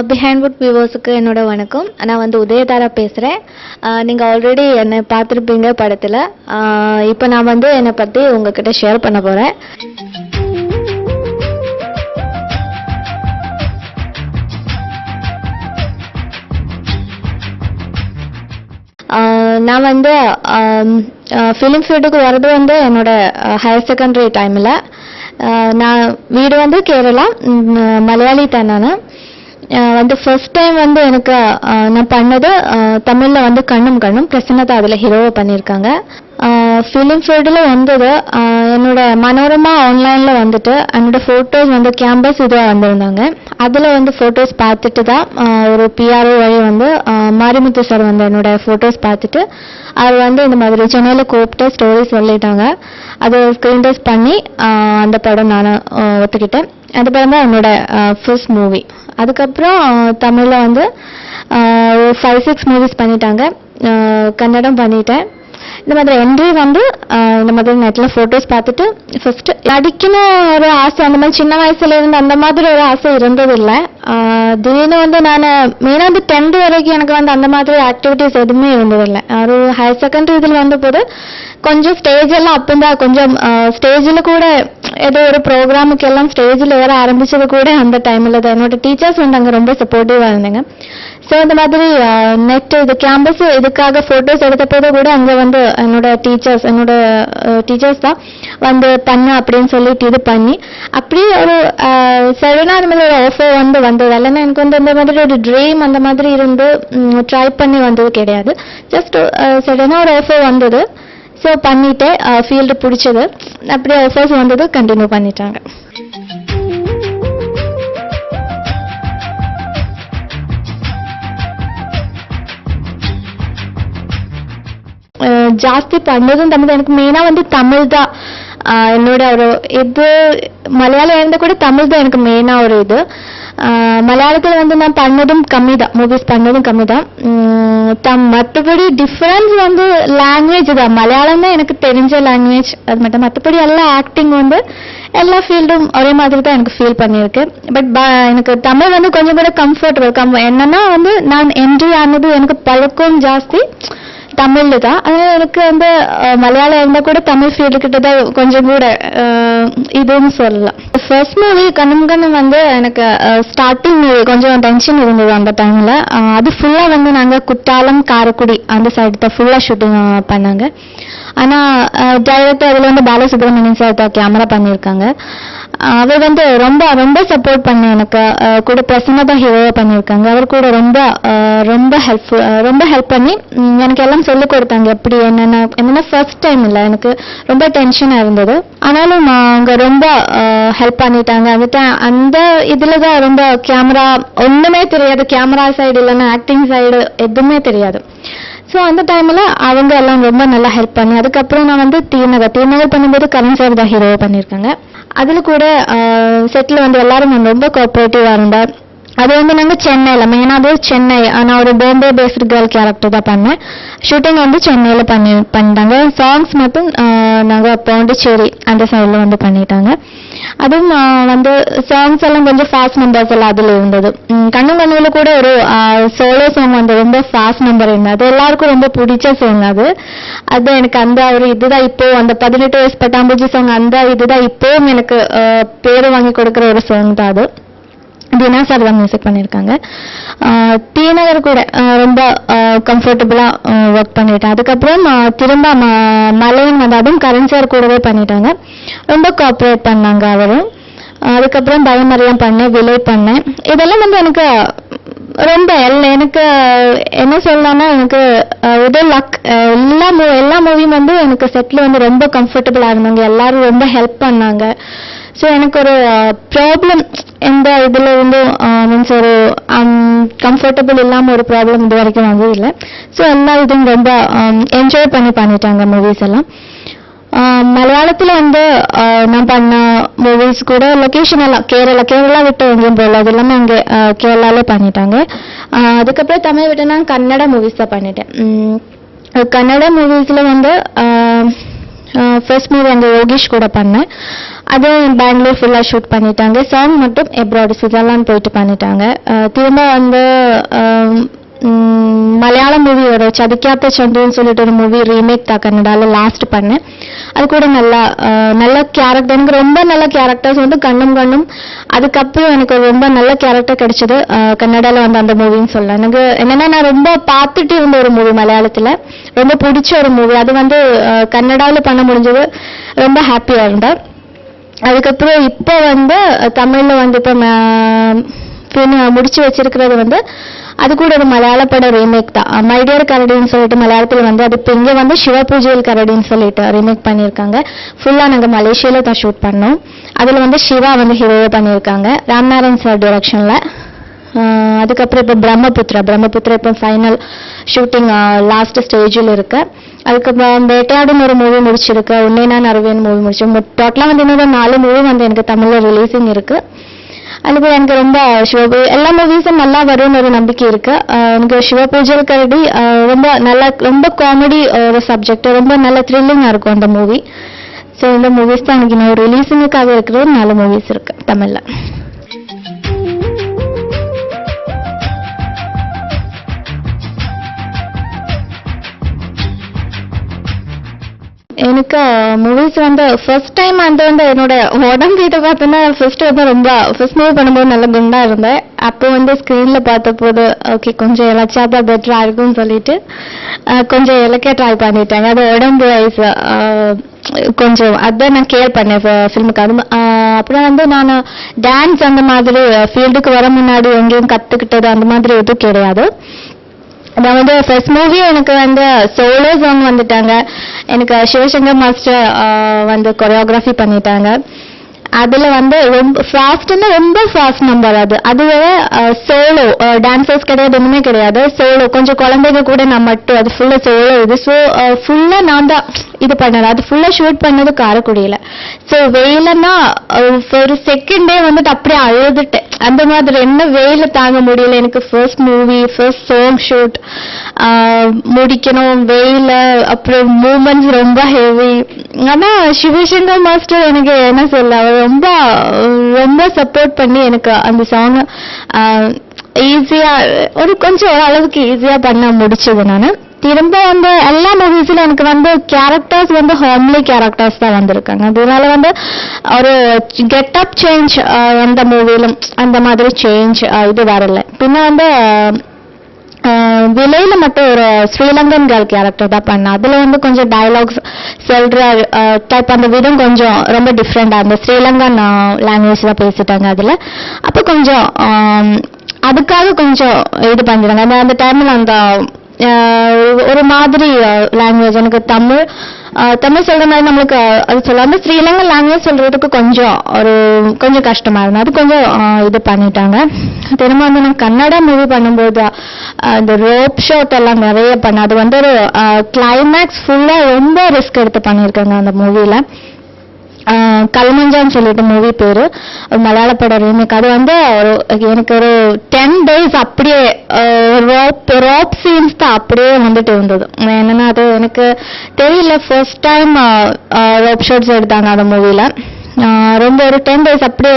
Behind would வியூவர்ஸுக்கு என்னோட வணக்கம். நான் வந்து உதயதாரா பேசுகிறேன். நீங்கள் ஆல்ரெடி என்னை பார்த்துருப்பீங்க படத்தில். இப்போ நான் வந்து என்னை பற்றி உங்ககிட்ட ஷேர் பண்ண போகிறேன். நான் வந்து ஃபிலிம் ஃபீல்டுக்கு வர்றது வந்து என்னோட ஹையர் செகண்டரி டைமில். நான் வீடு வந்து கேரளா, மலையாளி தான். நான் வந்து ஃபர்ஸ்ட் டைம் வந்து எனக்கு நான் பண்ணது தமிழில் வந்து கண்ணும் கண்ணும் பிரசன்னதா அதில் ஹீரோவை பண்ணியிருக்காங்க. ஃபிலிம் ஃபீல்டில் வந்தது என்னோட மனோரமா ஆன்லைனில் வந்துட்டு என்னோட ஃபோட்டோஸ் வந்து கேம்பஸ் இதுவாக வந்திருந்தாங்க. அதில் வந்து ஃபோட்டோஸ் பார்த்துட்டு தான் ஒரு பிஆர்ஓ வழி வந்து மாரிமுத்து சார் வந்து என்னோட ஃபோட்டோஸ் பார்த்துட்டு அது வந்து இந்த மாதிரி சென்னையில் கூப்பிட்டு ஸ்டோரி சொல்லிட்டாங்க. அது ஸ்க்ரீன் டெஸ்ட் பண்ணி அந்த படம் நான் ஒத்துக்கிட்டேன். அந்த படம் தான் என்னோட ஃபர்ஸ்ட் மூவி. அதுக்கப்புறம் தமிழில் வந்து 5-6 மூவிஸ் பண்ணிட்டாங்க. கன்னடம் பண்ணிட்டேன். இந்த மாதிரி என்ட்ரி வந்து இந்த மாதிரி நெட்டில் ஃபோட்டோஸ் பார்த்துட்டு ஃபர்ஸ்ட் நடிக்கணும் ஒரு ஆசை, அந்த மாதிரி சின்ன வயசுல இருந்து அந்த மாதிரி ஒரு ஆசை இருந்ததில்லை. திடீர்னு வந்து நான் மெயினாக வந்து 10th வரைக்கும் எனக்கு வந்து அந்த மாதிரி ஆக்டிவிட்டிஸ் எதுவுமே இருந்ததில்லை. ஒரு ஹையர் செகண்டரி இதில் வந்த போது கொஞ்சம் ஸ்டேஜ் எல்லாம் அப்பந்தான் கொஞ்சம் ஸ்டேஜில் கூட ஏதோ ஒரு ப்ரோக்ராமுக்கு எல்லாம் ஸ்டேஜில் ஏற ஆரம்பிச்சது கூட அந்த டைமில் தான். என்னோட டீச்சர்ஸ் வந்து அங்கே ரொம்ப சப்போர்ட்டிவாக இருந்தாங்க. ஸோ இந்த மாதிரி நெட் இது கேம்பஸ் இதுக்காக ஃபோட்டோஸ் எடுத்த போது கூட அங்கே வந்து என்னோட டீச்சர்ஸ் தான் வந்து பண்ண அப்படின்னு சொல்லிட்டு இது பண்ணி அப்படியே ஒரு சடனாக அந்த மாதிரி ஒரு ஆஃபர் வந்தது. இல்லைன்னா எனக்கு வந்து இந்த மாதிரி ஒரு ட்ரீம் அந்த மாதிரி இருந்து ட்ரை பண்ணி வந்தது கிடையாது. ஜஸ்ட் சடனாக ஒரு ஆஃபர் வந்தது. ஸோ பண்ணிட்டு ஃபீல்டு பிடிச்சது, அப்படியே ஆஃபர்ஸ் வந்தது, கண்டினியூ பண்ணிட்டாங்க. ஜாஸ்தி பண்ணதும் தமிழ். எனக்கு மெயினாக வந்து தமிழ் தான் என்னோட ஒரு இது. மலையாளம் இருந்தால் கூட தமிழ் தான் எனக்கு மெயினாக ஒரு இது. மலையாளத்தில் வந்து நான் பண்ணதும் கம்மி தான், மூவிஸ் பண்ணதும் கம்மி தான். மற்றபடி டிஃப்ரென்ஸ் வந்து லாங்குவேஜ் தான். மலையாளம் தான் எனக்கு தெரிஞ்ச லாங்குவேஜ், அது மட்டும். மற்றபடி எல்லா ஆக்டிங் வந்து எல்லா ஃபீல்டும் ஒரே மாதிரி தான் எனக்கு ஃபீல் பண்ணியிருக்கு. பட் எனக்கு தமிழ் வந்து கொஞ்சம் கூட கம்ஃபர்டபுள். என்னன்னா வந்து நான் என்ட்ரி ஆனது எனக்கு பழக்கம் ஜாஸ்தி தமிழ்ல தான். அதனால எனக்கு வந்து மலையாளம் இருந்தால் கூட தமிழ் ஃபீல்டுக்கிட்ட தான் கொஞ்சம் கூட இதுன்னு சொல்லலாம். ஃபர்ஸ்ட் மூவி கண்ணும் கண்ணும் வந்து எனக்கு ஸ்டார்டிங் கொஞ்சம் டென்ஷன் இருந்தது அந்த டைமில். அது ஃபுல்லாக வந்து நாங்கள் குற்றாலம், காரைக்குடி அந்த சைடு தான் ஃபுல்லாக ஷூட்டிங் பண்ணாங்க. ஆனால் டைரக்டர் அதில் வந்து பாலசுப்ரமணியன் சார் தான் கேமரா பண்ணியிருக்காங்க. அவர் வந்து ரொம்ப ரொம்ப சப்போர்ட் பண்ண எனக்கு கூட பிரசன்னதா ஹீரோவாக பண்ணியிருக்காங்க. அவர் கூட ரொம்ப ஹெல்ப் பண்ணி எனக்கு எல்லாம் சொல்லிக் கொடுத்தாங்க. எப்படி என்னென்ன ஃபர்ஸ்ட் டைம் இல்லை, எனக்கு ரொம்ப டென்ஷனாக இருந்தது. ஆனாலும் அவங்க ரொம்ப ஹெல்ப் பண்ணிட்டாங்க. அந்த இதில் தான் ரொம்ப கேமரா ஒன்றுமே தெரியாது. கேமரா சைடு இல்லைன்னா ஆக்டிங் சைடு எதுவுமே தெரியாது. ஸோ அந்த டைமில் அவங்க எல்லாம் ரொம்ப நல்லா ஹெல்ப் பண்ணி, அதுக்கப்புறம் நான் வந்து தீநகர் பண்ணும்போது கரண் சார் தான் ஹீரோவை பண்ணியிருக்காங்க. அதில் கூட செட்டில் வந்து எல்லாரும் ரொம்ப கோஆப்ரேட்டிவாக இருந்தார். அது வந்து நாங்கள் சென்னையில், மெயினாக சென்னை, நான் ஒரு பாம்பே பேஸ்டு கேர்ள் கேரக்டர் தான் பண்ணேன். ஷூட்டிங் வந்து சென்னையில் பண்ணிட்டாங்க. சாங்ஸ் மட்டும் நாங்கள் பாண்டிச்சேரி அந்த சைடில் வந்து பண்ணிட்டாங்க. அதுவும் வந்து சாங்ஸ் எல்லாம் கொஞ்சம் ஃபாஸ்ட் நம்பர்ஸ் எல்லாம் அதில் இருந்தது. கண்ணும் கண்ணுல கூட ஒரு சோலோ சாங் வந்து ரொம்ப ஃபாஸ்ட் நம்பர் இருந்தது. அது எல்லாருக்கும் ரொம்ப பிடிச்ச சாங் அது. அது எனக்கு அந்த ஒரு இதுதான் இப்போ அந்த 18 வயசு பட்டாம்பூச்சி சாங், அந்த இதுதான் இப்போவும் எனக்கு பேர் வாங்கி கொடுக்குற ஒரு சாங் தான் அது. தீனா சார் தான் மியூசிக் பண்ணியிருக்காங்க. தீநகர் கூட ரொம்ப கம்ஃபர்டபுளாக ஒர்க் பண்ணிட்டேன். அதுக்கப்புறம் திரும்ப மலையின் வந்து அதுவும் கரண் சார் கூடவே பண்ணிட்டாங்க. ரொம்ப கோஆப்ரேட் பண்ணாங்க அவரும். அதுக்கப்புறம் பயமறியான் பண்ணேன், விலை பண்ணேன். இதெல்லாம் வந்து எனக்கு ரொம்ப எனக்கு என்ன சொல்லலாம்னா எனக்கு இது லக். எல்லா மூவியும் வந்து எனக்கு செட்டில் வந்து ரொம்ப கம்ஃபர்டபுளாக இருந்தாங்க. எல்லாரும் ரொம்ப ஹெல்ப் பண்ணாங்க. ஸோ எனக்கு ஒரு ப்ராப்ளம் எந்த இதில் வந்து மீன்ஸ் ஒரு கம்ஃபர்டபுள் இல்லாமல் ஒரு ப்ராப்ளம் இது வரைக்கும் வந்தது இல்லை. ஸோ எல்லா இதுவும் ரொம்ப என்ஜாய் பண்ணிட்டாங்க மூவிஸ் எல்லாம். மலையாளத்தில் வந்து நான் பண்ண மூவிஸ் கூட லொக்கேஷன் எல்லாம் கேரளா விட்டு எங்கேயும் போகல, அது எல்லாமே அங்கே கேரளாலே பண்ணிட்டாங்க. அதுக்கப்புறம் தமிழ் விட்டு நான் கன்னட மூவிஸ் தான் பண்ணிட்டேன். கன்னட மூவிஸில் வந்து ஃபர்ஸ்ட் மூவி அங்கே யோகேஷ் கூட பண்ணேன். அதுவும் பெங்களூர் ஃபுல்லாக ஷூட் பண்ணிட்டாங்க. சாங் மட்டும் எப்ராட் சுவிட்சர்லாந்து போயிட்டு பண்ணிட்டாங்க. திரும்ப வந்து மலையாளம் மூவியோட சதிக்காத்த சந்துன்னு சொல்லிட்டு ஒரு மூவி ரீமேக் தான் கன்னடாவில் லாஸ்ட் பண்ணேன். அது கூட நல்ல கேரக்டர், எனக்கு ரொம்ப நல்ல கேரக்டர்ஸ் வந்து கண்ணும். அதுக்கப்புறம் எனக்கு ஒரு ரொம்ப நல்ல கேரக்டர் கிடைச்சது கன்னடாவில் வந்து அந்த மூவின்னு சொல்லலாம். எனக்கு என்னன்னா, நான் ரொம்ப பார்த்துட்டு இருந்த ஒரு மூவி மலையாளத்தில், ரொம்ப பிடிச்ச ஒரு மூவி. அது வந்து கன்னடாவில் பண்ண முடிஞ்சது, ரொம்ப ஹாப்பியாக இருந்தேன். அதுக்கப்புறம் இப்போ வந்து தமிழில் வந்து இப்போ முடிச்சு வச்சிருக்கிறது வந்து அது கூட ஒரு மலையாள பட ரீமேக் தான். மைடியர் கரடின்னு சொல்லிட்டு மலையாளத்தில் வந்து, அது இப்போ இங்கே வந்து சிவபூஜையில் கரடின்னு சொல்லிட்டு ரீமேக் பண்ணியிருக்காங்க. ஃபுல்லாக நாங்கள் மலேசியாவில் தான் ஷூட் பண்ணோம். அதில் வந்து சிவா வந்து ஹீரோவை பண்ணியிருக்காங்க, ராம்நாராயண் சார் டைரக்ஷனில். அதுக்கப்புறம் இப்போ பிரம்மபுத்திரா இப்போ ஃபைனல் ஷூட்டிங் லாஸ்ட் ஸ்டேஜில் இருக்கு. அதுக்கப்புறம் வேட்டையாடுன்னு ஒரு மூவி முடிச்சிருக்கு, உன்னை நான் அறிவேன் மூவி முடிச்சு. டோட்டலாக வந்து இன்னொரு 4 மூவி வந்து எனக்கு தமிழில் ரிலீஸிங் இருக்கு. அதுக்கு எனக்கு ரொம்ப எல்லா மூவிஸும் நல்லா வரும்னு ஒரு நம்பிக்கை இருக்கு. எனக்கு சிவபூஜையில் கரடி ரொம்ப காமெடி ஒரு சப்ஜெக்ட், ரொம்ப நல்ல த்ரில்லிங்காக இருக்கும் அந்த மூவி. ஸோ இந்த மூவிஸ் தான் எனக்கு இன்னும் ரிலீஸிங்குக்காக இருக்கிற 4 மூவிஸ் இருக்கு தமிழில். எனக்கு மூவிஸ் வந்து ஃபர்ஸ்ட் டைம் வந்து என்னோட உடம்பு இதை பார்த்தோன்னா ஃபர்ஸ்ட் மூவி பண்ணும்போது நல்ல குண்டா இருந்தேன். அப்போ வந்து ஸ்க்ரீனில் பார்த்த போது ஓகே கொஞ்சம் இலச்சாதான் பெட்டராக இருக்கும்னு சொல்லிட்டு கொஞ்சம் இலக்கே ட்ரை பண்ணிட்டாங்க. அது உடம்பு வைஸ் கொஞ்சம் அதான் நான் கேர் பண்ணேன் ஃபில்முக்கு. அது அப்புறம் வந்து நான் டான்ஸ் அந்த மாதிரி ஃபீல்டுக்கு வர முன்னாடி எங்கேயும் கற்றுக்கிட்டது அந்த மாதிரி எதுவும் கிடையாது. நான் வந்து ஃபர்ஸ்ட் மூவி எனக்கு வந்து சோலோ சாங் வந்துட்டாங்க. எனக்கு சிவசங்கர் மாஸ்டர் வந்து கொரியோகிராஃபி பண்ணிட்டாங்க. அதுல வந்து ரொம்ப ஃபாஸ்ட் நம்பர். அதுவே சோலோ டான்சர்ஸ் கிடையாது, ஒண்ணுமே கிடையாது. சோலோ கொஞ்சம் குழந்தைங்க கூட நான் மட்டும், அது ஃபுல்லா சோலோ இது. ஸோ ஃபுல்லா நான் தான் இது பண்ணது. அது ஃபுல்லா ஷூட் பண்ணது காரைக்குடியில. ஸோ வெயிலன்னா ஒரு செகண்டே வந்துட்டு அப்படியே அழுதுட்டேன். அந்த மாதிரி என்ன வெயில தாங்க முடியல. எனக்கு first movie, first song shoot முடிக்கணும், வெயில, அப்புறம் மூமெண்ட்ஸ் ரொம்ப ஹெவி. ஆனா சிவசங்கர் மாஸ்டர் எனக்கு என்ன சொல்ல, ரொம்ப ரொம்ப சப்போர்ட் பண்ணி எனக்கு அந்த சாங் ஈஸியா கொஞ்சம் ஓரளவுக்கு ஈஸியா பண்ண முடிச்சது. நான் திரும்ப வந்து எல்லா மூவிஸ்ல எனக்கு வந்து கேரக்டர்ஸ் வந்து ஹோம்லி கேரக்டர்ஸ் தான் வந்திருக்காங்க. அதனால வந்து ஒரு கெட்டப் சேஞ்ச் எந்த மூவிலும் அந்த மாதிரி சேஞ்ச் இது வரல. பின்ன வந்து விலையில மட்டும் ஒரு ஸ்ரீலங்கன் கேர்ள் கேரக்டர் தான் பண்ணேன். அதுல வந்து கொஞ்சம் டயலாக்ஸ் சொல்ற டைப் அந்த விதம் கொஞ்சம் ரொம்ப டிஃப்ரெண்டா, அந்த ஸ்ரீலங்கன் லாங்குவேஜ் தான் பேசிட்டாங்க அதுல. அப்போ கொஞ்சம் அதுக்காக கொஞ்சம் இது பண்ணிடுறாங்க. அந்த டைம்ல அந்த ஒரு மாதிரி லாங்குவேஜ் எனக்கு தமிழ் சொல்ற மாதிரி நம்மளுக்கு அது சொல்லாம ஸ்ரீலங்கன் லாங்குவேஜ் சொல்றதுக்கு கொஞ்சம் கஷ்டமா இருந்தது. அது கொஞ்சம் இது பண்ணிட்டாங்க. திரும்ப வந்து நான் கன்னடா மூவி பண்ணும்போது இந்த ரோப் ஷாட் எல்லாம் நிறைய பண்ண, அது வந்து ஒரு கிளைமேக்ஸ் ஃபுல்லா ரொம்ப ரிஸ்க் எடுத்து பண்ணியிருக்காங்க அந்த மூவில. கல்மஞ்சான்னு சொல்லிட்டு மூவி பேரு, மலையாள பட ரீமேக். அது வந்து எனக்கு ஒரு 10 days அப்படியே ரோப் சீன்ஸ் தான் அப்படியே வந்துட்டு இருந்தது. என்னன்னா அது எனக்கு தெரியல, ஃபர்ஸ்ட் டைம் ரோப் ஷாட்ஸ் எடுத்தாங்க அந்த மூவில. ரொம்ப ஒரு 10 days அப்படியே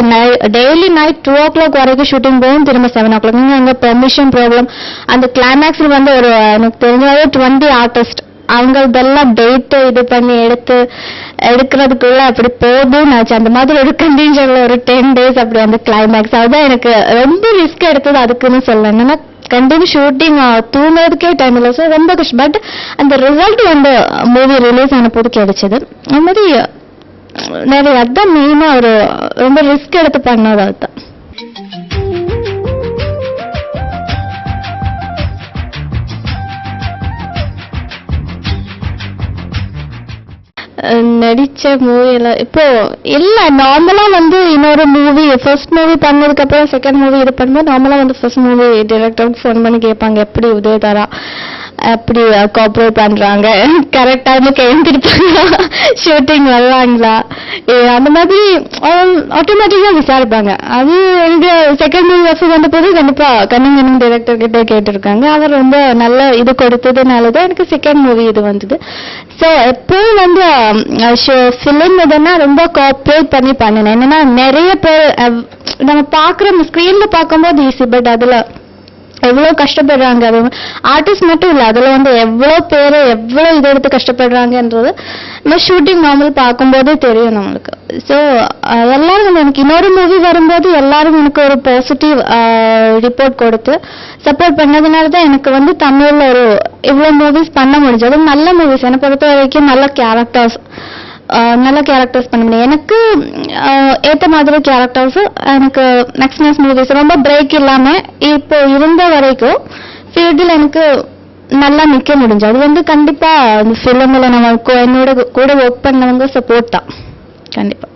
டெய்லி நைட் 2 o'clock வரைக்கும் ஷூட்டிங் போகும், திரும்ப 7 o'clock. அங்கே பெர்மிஷன் ப்ராப்ளம். அந்த கிளைமேக்ஸ்ல வந்து எனக்கு தெரிஞ்சவே 20 ஆர்டிஸ்ட் அவங்களதெல்லாம் டேட் இது பண்ணி எடுக்கிறதுக்குள்ள அப்படி போதும்னு ஆச்சு. அந்த மாதிரி ஒரு கண்டிஷன்ல ஒரு 10 days அப்படி அந்த கிளைமேக்ஸ். அதுதான் எனக்கு ரொம்ப ரிஸ்க் எடுத்தது அதுக்குன்னு சொல்ல. என்னன்னா கண்டினியூ ஷூட்டிங் தூங்குறதுக்கே டைம் இல்லை. ஸோ ரொம்ப கஷ்டம். பட் அந்த ரிசல்ட் வந்து மூவி ரிலீஸ் ஆன போது கிடைச்சது. அது மாதிரி நிறைய அதுதான் மெயினா ரொம்ப ரிஸ்க் எடுத்து பண்ணது அதுதான். நடிச்ச மூவில இப்போ இல்ல, நார்மலா வந்து இன்னொரு மூவி ஃபர்ஸ்ட் மூவி பண்ணதுக்கு அப்புறம் செகண்ட் மூவி இது பண்ணும்போது நார்மலா வந்து ஃபர்ஸ்ட் மூவி டைரக்டருக்கு ஃபோன் பண்ணி கேட்பாங்க எப்படி உதயதாரா எப்படி கோஆப்ரேட் பண்றாங்க, கரெக்ட் டைமுக்கு எழுந்திருப்பாங்களா, ஷூட்டிங் வருவாங்களா, அந்த மாதிரி ஆட்டோமேட்டிக்கா விசாரிப்பாங்க. அது எனக்கு செகண்ட் மூவி வசூல் வந்த போது கண்டிப்பா கண்ணும் டைரக்டர் கிட்ட கேட்டிருக்காங்க. அவர் ரொம்ப நல்ல இது கொடுத்ததுனாலதான் எனக்கு செகண்ட் மூவி இது வந்தது. ஸோ எப்பவும் வந்து ஃபிலிம் இதுன்னா ரொம்ப கோஆப்ரேட் பண்ணி பண்ணினேன். என்னன்னா நிறைய பேர் நம்ம பாக்குறோம், ஸ்கிரீன்ல பார்க்கும்போது ஈஸி, பட் அதுல எவ்வளவு கஷ்டப்படுறாங்க. அது ஆர்டிஸ்ட் மட்டும் இல்ல, அதுல வந்து எவ்வளவு பேரு எவ்வளவு இதை எடுத்து கஷ்டப்படுறாங்கன்றது நம்ம ஷூட்டிங் நார்மல் பார்க்கும்போதே தெரியும் நம்மளுக்கு. ஸோ எல்லாரும் எனக்கு இன்னொரு மூவி வரும்போது எல்லாரும் எனக்கு ஒரு பாசிட்டிவ் ரிப்போர்ட் கொடுத்து சப்போர்ட் பண்ணதுனால தான் எனக்கு வந்து தமிழ்ல ஒரு இவ்வளவு மூவிஸ் பண்ண முடிஞ்சது. நல்ல மூவிஸ் என்னை பொறுத்த வரைக்கும் நல்ல கேரக்டர்ஸ் பண்ண முடியும். எனக்கு ஏத்த மாதிரி கேரக்டர்ஸ் எனக்கு நெக்ஸ்ட் மூவிஸ் ரொம்ப பிரேக் இல்லாம இப்போ இருந்த வரைக்கும் ஃபீல்டில் எனக்கு நல்லா நிக்க முடிஞ்சு. அது வந்து கண்டிப்பா ஃபிலிம்ல நம்ம என்னோட கூட ஒர்க் பண்ணவங்க சப்போர்ட் தான் கண்டிப்பா.